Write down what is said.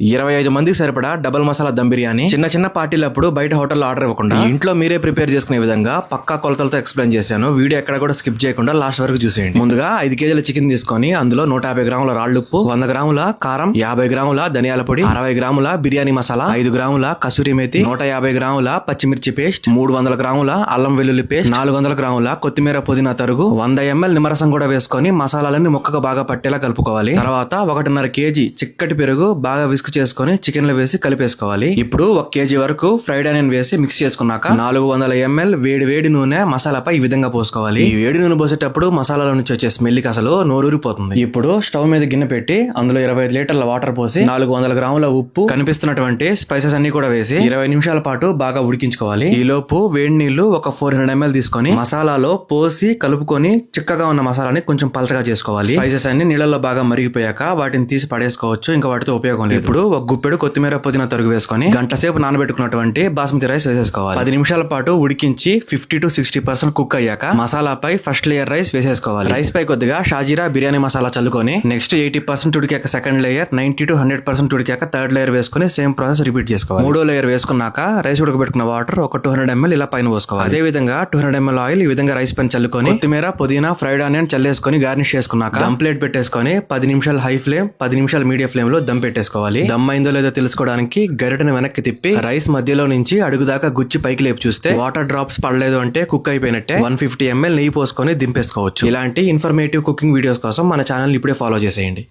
25 మందికి సరిపడా డబుల్ మసాలా దమ్ బిర్యానీ చిన్న చిన్న పార్టీలప్పుడు బయట హోటల్లో ఆర్డర్ ఇవ్వకుండా ఇంట్లో మీరే ప్రిపేర్ చేసుకునే విధంగా పక్కా కొలతలతో ఎక్స్ప్లెయిన్ చేశాను. వీడియో ఎక్కడ కూడా స్కిప్ చేయకుండా లాస్ట్ వరకు చూసేయండి. ముందుగా 5 కేజీల చికెన్ తీసుకొని అందులో 150 గ్రాముల రాళ్ళుప్పు, 100 గ్రాముల కారం, 50 గ్రాముల ధనియాల పొడి, 60 గ్రాముల బిర్యానీ మసాలా, 5 గ్రాముల కసూరి మేతి, 150 గ్రాముల పచ్చిమిర్చి పేస్ట్, 300 గ్రాముల అల్లం వెల్లుల్లి పేస్ట్, 400 గ్రాముల కొత్తిమీర పుదీనా తరుగు, 100 ml నిమ్మరసం కూడా వేసుకొని మసాలాలన్నీ ముక్కకు బాగా పట్టేలా కలుపుకోవాలి. తర్వాత 1.5 కేజీ చిక్కటి పెరుగు బాగా విస్క్ చేసుకొని చికెన్ లో వేసి కలిపేసుకోవాలి. ఇప్పుడు 1 కేజీ వరకు ఫ్రైడ్ ఆనియన్ వేసి మిక్స్ చేసుకున్నాక 400 ml వేడి నూనె మసాలాపై ఈ విధంగా పోసుకోవాలి. ఈ వేడి నూనె పోసేటప్పుడు మసాలాల నుంచి వచ్చే స్మెల్ కి అసలు నోరూరిపోతుంది. ఇప్పుడు స్టవ్ మీద గిన్నె పెట్టి అందులో 25 లీటర్ల వాటర్ పోసి 400 గ్రాముల ఉప్పు, కనిపిస్తున్నటువంటి స్పైసెస్ అన్ని కూడా వేసి 20 నిమిషాల పాటు బాగా ఉడికించుకోవాలి. ఈ లోపు వేడి నీళ్లు ఒక 400 ml తీసుకొని మసాలాలో పోసి కలుపుకొని చిక్కగా ఉన్న మసాలాని కొంచెం పలచగా చేసుకోవాలి. స్పైసెస్ అన్ని నీళ్ళలో బాగా మరిగిపోయాక వాటిని తీసి పడేసుకోవచ్చు. ఇంకా వాటితో ఉపయోగం లేదు. ఇప్పుడు ఒక గుప్పెడు కొత్తిమీర పుదీనా తరుగు వేసుకొని గంట సేపు నానబెట్టుకున్నటువంటి బాస్మతి రైస్ వేసేసుకోవాలి. 10 నిమిషాల పాటు ఉడికించి 50 to 60% కుక్ అయ్యాక మసాలాపై ఫస్ట్ లేయర్ రైస్ వేసేసుకోవాలి. రైస్ పై కొద్దిగా షాజీరా బిర్యానీ మసాలా చల్లుకొని నెక్స్ట్ 80% ఉడికాక సెకండ్ లేయర్, 90 to 100% ఉడికాక థర్డ్ లేయర్ వేసుకొని సేమ్ ప్రాసెస్ రిపీట్ చేసుకోవాలి. మూడో లేయర్ వేసుకున్నాక రైస్ ఉడకబెట్టుకున్న వాటర్ ఒక 200 ml ఇలా పైన పోసుకోవాలి. అదే విధంగా 200 ml ఆయిల్ ఈ విధంగా రైస్ పైన చల్లుకొని కొత్తిమీర పుదీనా ఫ్రైడ్ ఆనియన్ చల్లేసుకొని గార్నిష్ చేసుకున్నాక దమ్ ప్లేట్ పెట్టేసుకొని 10 నిమిషాలు హై ఫ్లేమ్, 10 నిమిషాలు మీడియం ఫ్లేమ్ లో దమ్ పెట్టేసుకోవాలి. దమ్ అయిందో లేదో తెలుసుకోవడానికి గరిటెను వెనక్కి తిప్పి రైస్ మధ్యలో నుంచి అడుగుదాకా గుచ్చి పైకి లేపు చూస్తే వాటర్ డ్రాప్స్ పడలేదు అంటే కుక్ అయిపోయినట్టే. 150 ml నెయ్యి పోసుకొని దింపేసుకోవచ్చు. ఇలాంటి ఇన్ఫర్మేటివ్ కుకింగ్ వీడియోస్ కోసం మన ఛానల్ ఇప్పుడే ఫాలో చేసేయండి.